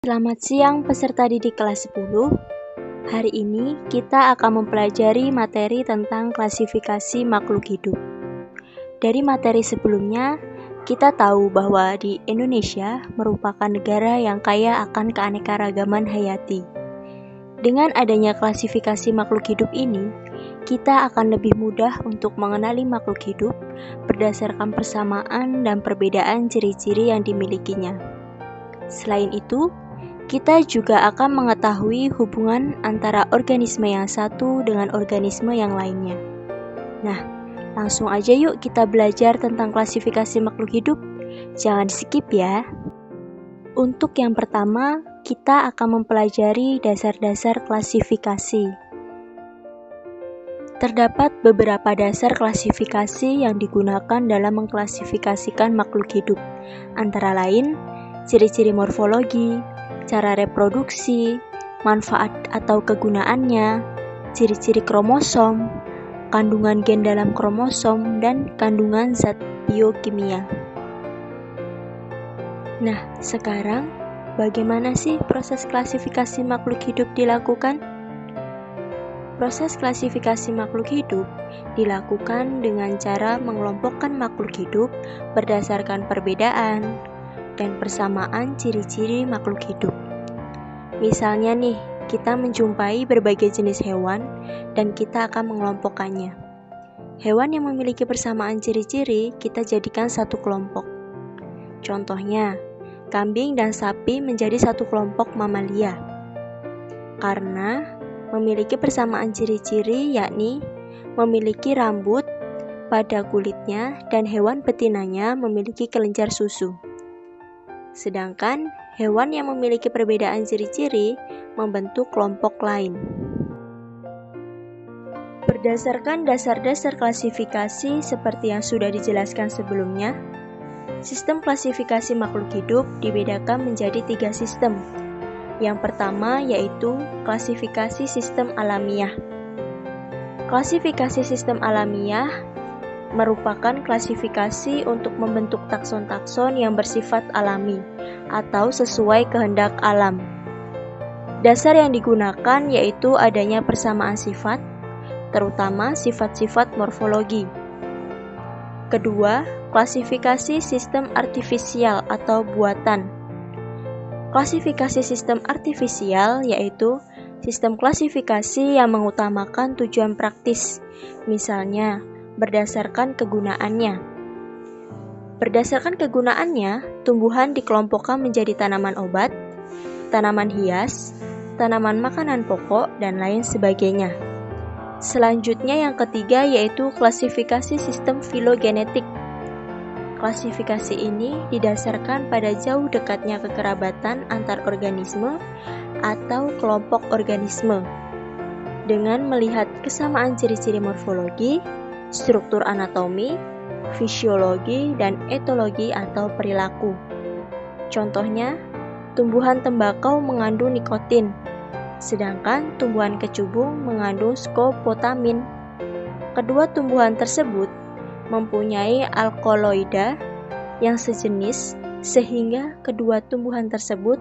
Selamat siang peserta didik kelas 10. Hari ini kita akan mempelajari materi tentang klasifikasi makhluk hidup. Dari materi sebelumnya, kita tahu bahwa di Indonesia merupakan negara yang kaya akan keanekaragaman hayati. Dengan adanya klasifikasi makhluk hidup ini, kita akan lebih mudah untuk mengenali makhluk hidup berdasarkan persamaan dan perbedaan ciri-ciri yang dimilikinya. Selain itu, kita juga akan mengetahui hubungan antara organisme yang satu dengan organisme yang lainnya. Nah, langsung aja yuk kita belajar tentang klasifikasi makhluk hidup. Jangan skip ya. Untuk yang pertama, kita akan mempelajari dasar-dasar klasifikasi. Terdapat beberapa dasar klasifikasi yang digunakan dalam mengklasifikasikan makhluk hidup, antara lain ciri-ciri morfologi, cara reproduksi, manfaat atau kegunaannya, ciri-ciri kromosom, kandungan gen dalam kromosom, dan kandungan zat biokimia. Nah, sekarang bagaimana sih proses klasifikasi makhluk hidup dilakukan? Proses klasifikasi makhluk hidup dilakukan dengan cara mengelompokkan makhluk hidup berdasarkan perbedaan dan persamaan ciri-ciri makhluk hidup. Misalnya nih, kita menjumpai berbagai jenis hewan dan kita akan mengelompokkannya. Hewan yang memiliki persamaan ciri-ciri kita jadikan satu kelompok. Contohnya, kambing dan sapi menjadi satu kelompok mamalia. Karena memiliki persamaan ciri-ciri yakni memiliki rambut pada kulitnya dan hewan betinanya memiliki kelenjar susu. Sedangkan hewan yang memiliki perbedaan ciri-ciri membentuk kelompok lain. Berdasarkan dasar-dasar klasifikasi seperti yang sudah dijelaskan sebelumnya, sistem klasifikasi makhluk hidup dibedakan menjadi 3 sistem. Yang pertama yaitu klasifikasi sistem alamiah. Klasifikasi sistem alamiah merupakan klasifikasi untuk membentuk takson-takson yang bersifat alami atau sesuai kehendak alam. Dasar yang digunakan yaitu adanya persamaan sifat, terutama sifat-sifat morfologi. Kedua, klasifikasi sistem artifisial atau buatan. Klasifikasi sistem artifisial yaitu sistem klasifikasi yang mengutamakan tujuan praktis, misalnya berdasarkan kegunaannya. Berdasarkan kegunaannya, tumbuhan dikelompokkan menjadi tanaman obat, tanaman hias, tanaman makanan pokok, dan lain sebagainya. Selanjutnya yang ketiga yaitu klasifikasi sistem filogenetik. Klasifikasi ini didasarkan pada jauh dekatnya kekerabatan antar organisme atau kelompok organisme dengan melihat kesamaan ciri-ciri morfologi, struktur anatomi, fisiologi, dan etologi atau perilaku. Contohnya, tumbuhan tembakau mengandung nikotin, sedangkan tumbuhan kecubung mengandung skopolamin. Kedua tumbuhan tersebut mempunyai alkaloida yang sejenis, sehingga kedua tumbuhan tersebut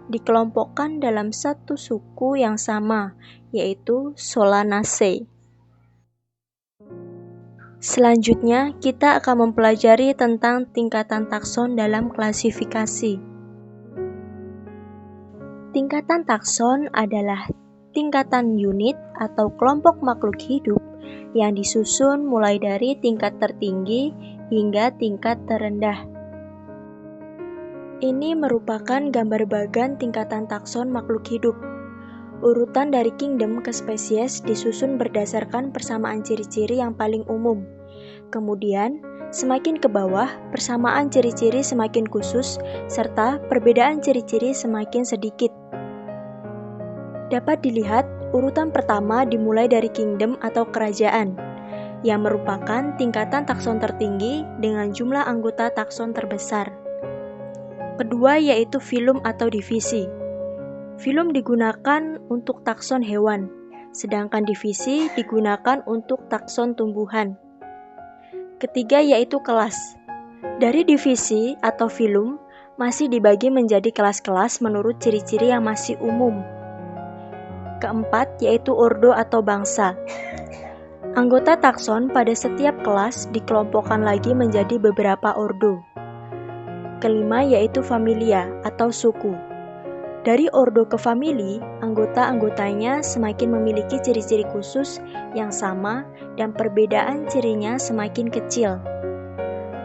dikelompokkan dalam satu suku yang sama, yaitu Solanaceae. Selanjutnya, kita akan mempelajari tentang tingkatan takson dalam klasifikasi. Tingkatan takson adalah tingkatan unit atau kelompok makhluk hidup yang disusun mulai dari tingkat tertinggi hingga tingkat terendah. Ini merupakan gambar bagan tingkatan takson makhluk hidup. Urutan dari kingdom ke spesies disusun berdasarkan persamaan ciri-ciri yang paling umum. Kemudian, semakin ke bawah, persamaan ciri-ciri semakin khusus, serta perbedaan ciri-ciri semakin sedikit. Dapat dilihat, urutan pertama dimulai dari kingdom atau kerajaan, yang merupakan tingkatan takson tertinggi dengan jumlah anggota takson terbesar. Kedua yaitu filum atau divisi. Filum digunakan untuk takson hewan, sedangkan divisi digunakan untuk takson tumbuhan. Ketiga yaitu kelas. Dari divisi atau filum masih dibagi menjadi kelas-kelas menurut ciri-ciri yang masih umum. Keempat, yaitu ordo atau bangsa. Anggota takson pada setiap kelas dikelompokkan lagi menjadi beberapa ordo. Kelima, yaitu familia atau suku. Dari ordo ke famili, anggota-anggotanya semakin memiliki ciri-ciri khusus yang sama dan perbedaan cirinya semakin kecil.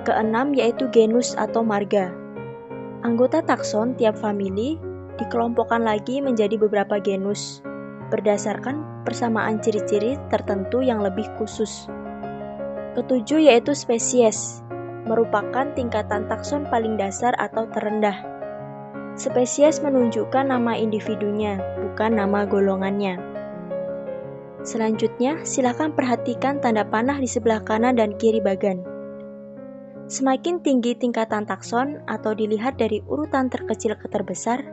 Keenam, yaitu genus atau marga. Anggota takson tiap famili dikelompokkan lagi menjadi beberapa genus, berdasarkan persamaan ciri-ciri tertentu yang lebih khusus. Ketujuh, yaitu spesies, merupakan tingkatan takson paling dasar atau terendah. Spesies menunjukkan nama individunya, bukan nama golongannya. Selanjutnya, silakan perhatikan tanda panah di sebelah kanan dan kiri bagan. Semakin tinggi tingkatan takson atau dilihat dari urutan terkecil ke terbesar,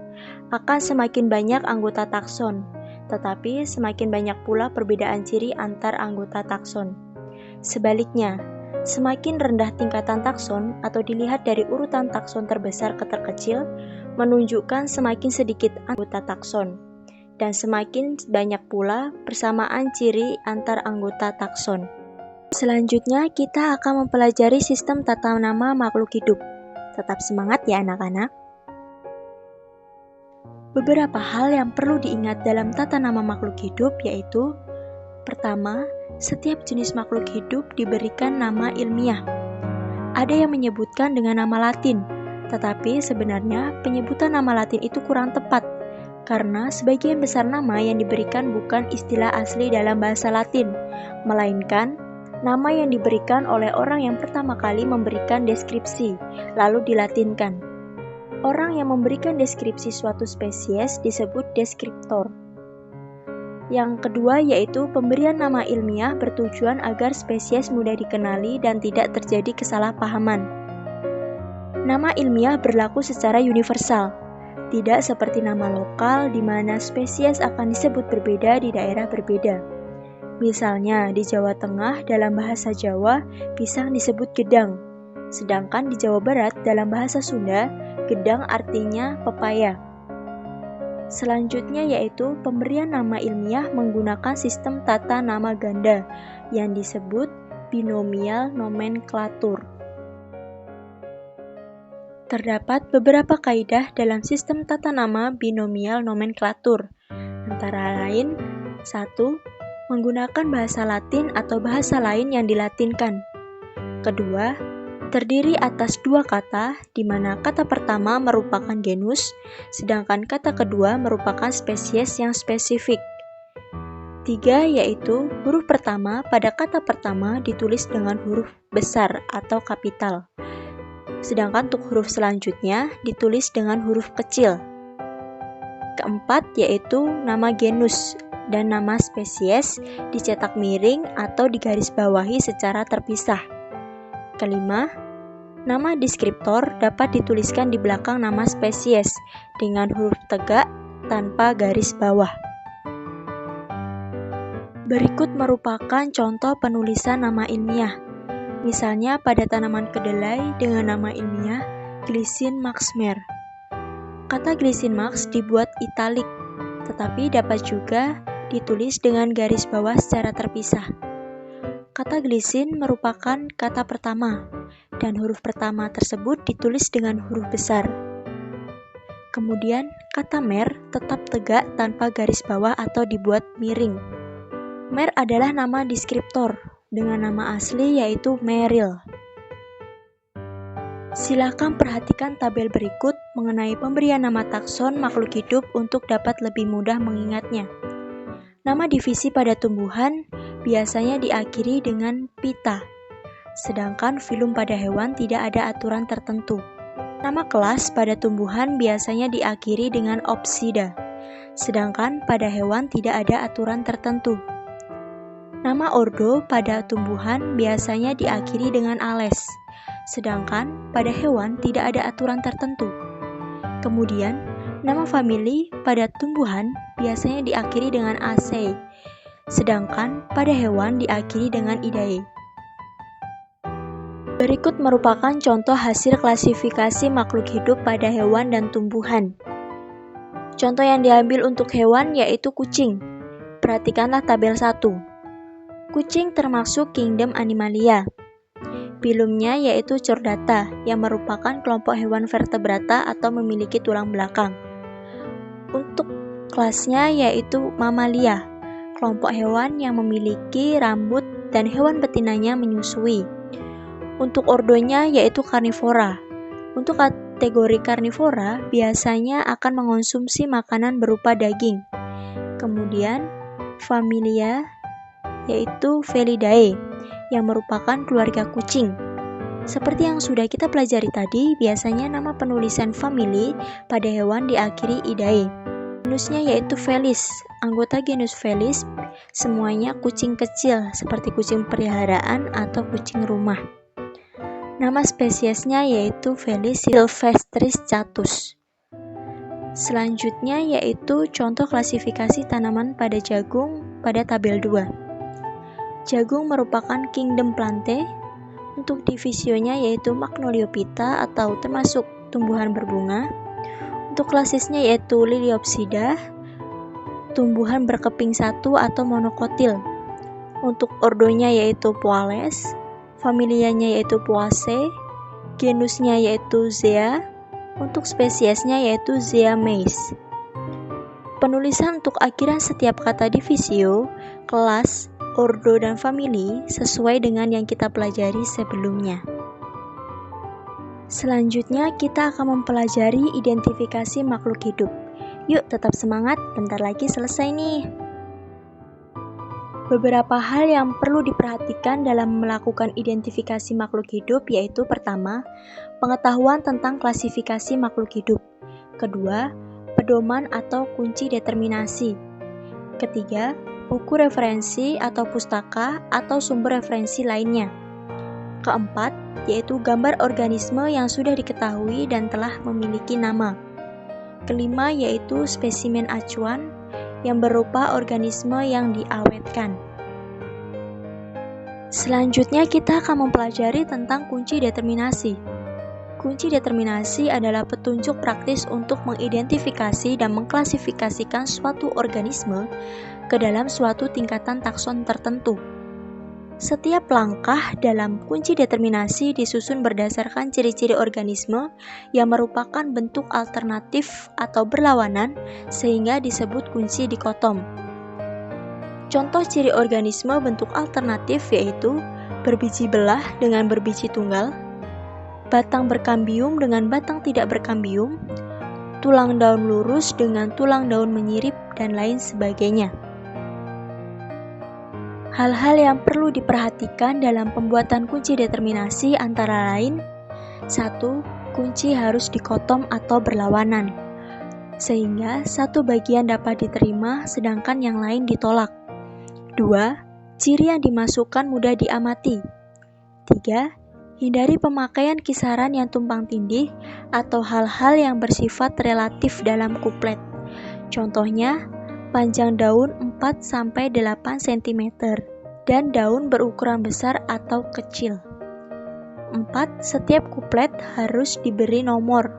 akan semakin banyak anggota takson, tetapi semakin banyak pula perbedaan ciri antar anggota takson. Sebaliknya, semakin rendah tingkatan takson atau dilihat dari urutan takson terbesar ke terkecil, menunjukkan semakin sedikit anggota takson, dan semakin banyak pula persamaan ciri antar anggota takson. Selanjutnya, kita akan mempelajari sistem tata nama makhluk hidup. Tetap semangat ya anak-anak. Beberapa hal yang perlu diingat dalam tata nama makhluk hidup yaitu: pertama, setiap jenis makhluk hidup diberikan nama ilmiah. Ada yang menyebutkan dengan nama Latin, tetapi sebenarnya penyebutan nama Latin itu kurang tepat, karena sebagian besar nama yang diberikan bukan istilah asli dalam bahasa Latin, melainkan nama yang diberikan oleh orang yang pertama kali memberikan deskripsi, lalu dilatinkan. Orang yang memberikan deskripsi suatu spesies disebut deskriptor. Yang kedua yaitu pemberian nama ilmiah bertujuan agar spesies mudah dikenali dan tidak terjadi kesalahpahaman. Nama ilmiah berlaku secara universal, tidak seperti nama lokal di mana spesies akan disebut berbeda di daerah berbeda. Misalnya, di Jawa Tengah dalam bahasa Jawa, pisang disebut gedang, sedangkan di Jawa Barat dalam bahasa Sunda, gedang artinya pepaya. Selanjutnya yaitu pemberian nama ilmiah menggunakan sistem tata nama ganda yang disebut binomial nomenklatur. Terdapat beberapa kaidah dalam sistem tata nama binomial nomenklatur, antara lain: 1. Menggunakan bahasa Latin atau bahasa lain yang dilatinkan. Kedua, terdiri atas dua kata, di mana kata pertama merupakan genus, sedangkan kata kedua merupakan spesies yang spesifik. 3, yaitu huruf pertama pada kata pertama ditulis dengan huruf besar atau kapital, sedangkan untuk huruf selanjutnya ditulis dengan huruf kecil. Keempat, yaitu nama genus dan nama spesies dicetak miring atau digarisbawahi secara terpisah. Kelima, nama deskriptor dapat dituliskan di belakang nama spesies dengan huruf tegak tanpa garis bawah. Berikut merupakan contoh penulisan nama ilmiah. Misalnya pada tanaman kedelai dengan nama ilmiah Glycine Maxmer. Kata Glycine Max dibuat italik, tetapi dapat juga ditulis dengan garis bawah secara terpisah. Kata glycine merupakan kata pertama, dan huruf pertama tersebut ditulis dengan huruf besar. Kemudian, kata mer tetap tegak tanpa garis bawah atau dibuat miring. Mer adalah nama deskriptor, dengan nama asli yaitu Meryl. Silakan perhatikan tabel berikut mengenai pemberian nama takson makhluk hidup untuk dapat lebih mudah mengingatnya. Nama divisi pada tumbuhan biasanya diakhiri dengan pita, sedangkan filum pada hewan tidak ada aturan tertentu. Nama kelas pada tumbuhan biasanya diakhiri dengan opsida, sedangkan pada hewan tidak ada aturan tertentu. Nama ordo pada tumbuhan biasanya diakhiri dengan ales, sedangkan pada hewan tidak ada aturan tertentu. Kemudian, nama famili pada tumbuhan biasanya diakhiri dengan AC, sedangkan pada hewan diakhiri dengan idae. Berikut merupakan contoh hasil klasifikasi makhluk hidup pada hewan dan tumbuhan. Contoh yang diambil untuk hewan yaitu kucing. Perhatikanlah tabel 1. Kucing termasuk kingdom Animalia. Filumnya yaitu Chordata yang merupakan kelompok hewan vertebrata atau memiliki tulang belakang. Untuk kelasnya yaitu Mammalia, kelompok hewan yang memiliki rambut dan hewan betinanya menyusui. Untuk ordonya yaitu Carnivora. Untuk kategori Carnivora biasanya akan mengonsumsi makanan berupa daging. Kemudian familia yaitu Felidae yang merupakan keluarga kucing. Seperti yang sudah kita pelajari tadi, biasanya nama penulisan famili pada hewan diakhiri idae. Genusnya yaitu Felis. Anggota genus Felis semuanya kucing kecil seperti kucing peliharaan atau kucing rumah. Nama spesiesnya yaitu Felis silvestris chatus. Selanjutnya yaitu contoh klasifikasi tanaman pada jagung pada tabel 2. Jagung merupakan kingdom Plantae. Untuk divisionya yaitu Magnoliophyta atau termasuk tumbuhan berbunga. Untuk klasisnya yaitu Liliopsida, tumbuhan berkeping satu atau monokotil. Untuk ordonya yaitu Poales, familianya yaitu Poaceae, genusnya yaitu Zea, untuk spesiesnya yaitu Zea mays. Penulisan untuk akhiran setiap kata divisio, kelas, ordo, dan famili sesuai dengan yang kita pelajari sebelumnya. Selanjutnya kita akan mempelajari identifikasi makhluk hidup. Yuk tetap semangat, bentar lagi selesai nih. Beberapa hal yang perlu diperhatikan dalam melakukan identifikasi makhluk hidup yaitu pertama, pengetahuan tentang klasifikasi makhluk hidup. Kedua, pedoman atau kunci determinasi. Ketiga, buku referensi atau pustaka atau sumber referensi lainnya. Keempat, yaitu gambar organisme yang sudah diketahui dan telah memiliki nama. Kelima, yaitu spesimen acuan yang berupa organisme yang diawetkan. Selanjutnya kita akan mempelajari tentang kunci determinasi. Kunci determinasi adalah petunjuk praktis untuk mengidentifikasi dan mengklasifikasikan suatu organisme ke dalam suatu tingkatan takson tertentu. Setiap langkah dalam kunci determinasi disusun berdasarkan ciri-ciri organisme yang merupakan bentuk alternatif atau berlawanan sehingga disebut kunci dikotom. Contoh ciri organisme bentuk alternatif yaitu berbiji belah dengan berbiji tunggal, batang berkambium dengan batang tidak berkambium, tulang daun lurus dengan tulang daun menyirip, dan lain sebagainya. Hal-hal yang perlu diperhatikan dalam pembuatan kunci determinasi antara lain 1. Kunci harus dikotom atau berlawanan, sehingga satu bagian dapat diterima sedangkan yang lain ditolak. 2. Ciri yang dimasukkan mudah diamati. 3. Hindari pemakaian kisaran yang tumpang tindih atau hal-hal yang bersifat relatif dalam kuplet. Contohnya, panjang daun 4-8 cm dan daun berukuran besar atau kecil. 4. Setiap kuplet harus diberi nomor.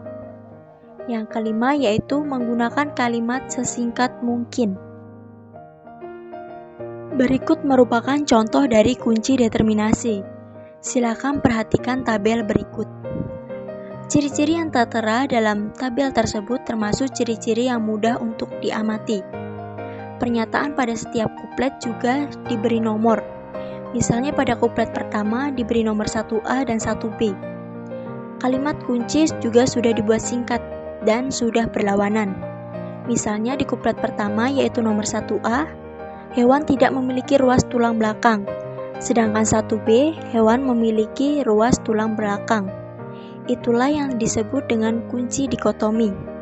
Yang kelima yaitu menggunakan kalimat sesingkat mungkin. Berikut merupakan contoh dari kunci determinasi. Silakan perhatikan tabel berikut. Ciri-ciri yang tertera dalam tabel tersebut termasuk ciri-ciri yang mudah untuk diamati. Pernyataan pada setiap kuplet juga diberi nomor. Misalnya pada kuplet pertama diberi nomor 1A dan 1B. Kalimat kunci juga sudah dibuat singkat dan sudah berlawanan. Misalnya di kuplet pertama yaitu nomor 1A, hewan tidak memiliki ruas tulang belakang. Sedangkan 1B, hewan memiliki ruas tulang belakang. Itulah yang disebut dengan kunci dikotomi.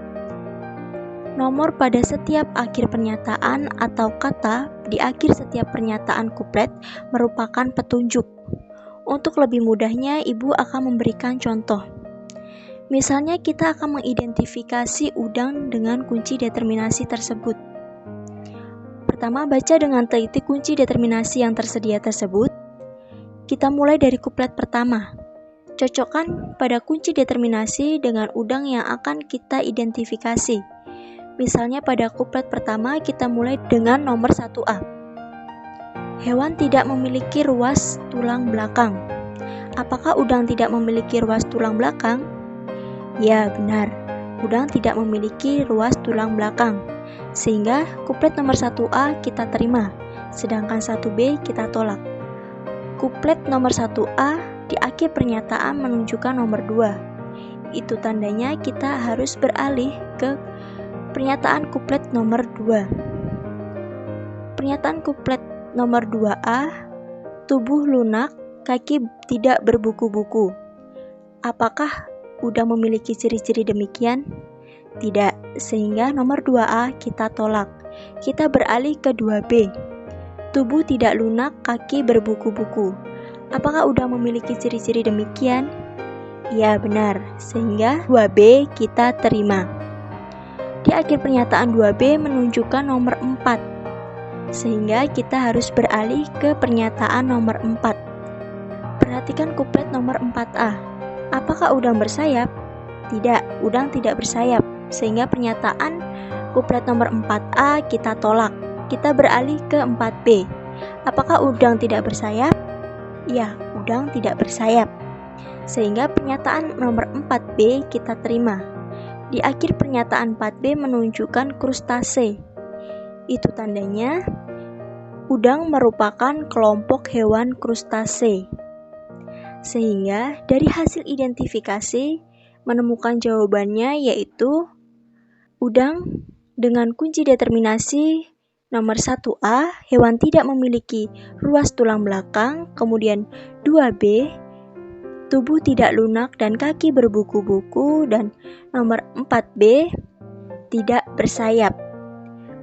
Nomor pada setiap akhir pernyataan atau kata di akhir setiap pernyataan kuplet merupakan petunjuk. Untuk lebih mudahnya, Ibu akan memberikan contoh. Misalnya kita akan mengidentifikasi udang dengan kunci determinasi tersebut. Pertama, baca dengan teliti kunci determinasi yang tersedia tersebut. Kita mulai dari kuplet pertama. Cocokkan pada kunci determinasi dengan udang yang akan kita identifikasi. Misalnya pada kuplet pertama kita mulai dengan nomor 1A. Hewan tidak memiliki ruas tulang belakang. Apakah udang tidak memiliki ruas tulang belakang? Ya, benar. Udang tidak memiliki ruas tulang belakang. Sehingga kuplet nomor 1A kita terima, sedangkan 1B kita tolak. Kuplet nomor 1A di akhir pernyataan menunjukkan nomor 2. Itu tandanya kita harus beralih ke pernyataan kuplet nomor 2. Pernyataan kuplet nomor 2A, tubuh lunak, kaki tidak berbuku-buku. Apakah udang memiliki ciri-ciri demikian? Tidak, sehingga nomor 2A kita tolak. Kita beralih ke 2B. Tubuh tidak lunak, kaki berbuku-buku. Apakah udang memiliki ciri-ciri demikian? Ya, benar, sehingga 2B kita terima. Di akhir pernyataan 2B menunjukkan nomor 4, sehingga kita harus beralih ke pernyataan nomor 4. Perhatikan kuplet nomor 4A. Apakah udang bersayap? Tidak, udang tidak bersayap, sehingga pernyataan kuplet nomor 4A kita tolak. Kita beralih ke 4B. Apakah udang tidak bersayap? Ya, udang tidak bersayap, sehingga pernyataan nomor 4B kita terima. Di akhir pernyataan 4B menunjukkan krustase. Itu tandanya udang merupakan kelompok hewan krustase. Sehingga dari hasil identifikasi menemukan jawabannya yaitu udang dengan kunci determinasi nomor 1A, hewan tidak memiliki ruas tulang belakang, kemudian 2B, tubuh tidak lunak dan kaki berbuku-buku, dan nomor 4B, tidak bersayap.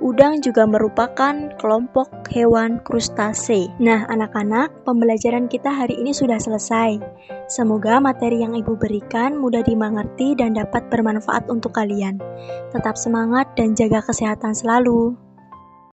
Udang juga merupakan kelompok hewan krustase. Nah, anak-anak, pembelajaran kita hari ini sudah selesai. Semoga materi yang Ibu berikan mudah dimengerti dan dapat bermanfaat untuk kalian. Tetap semangat dan jaga kesehatan selalu.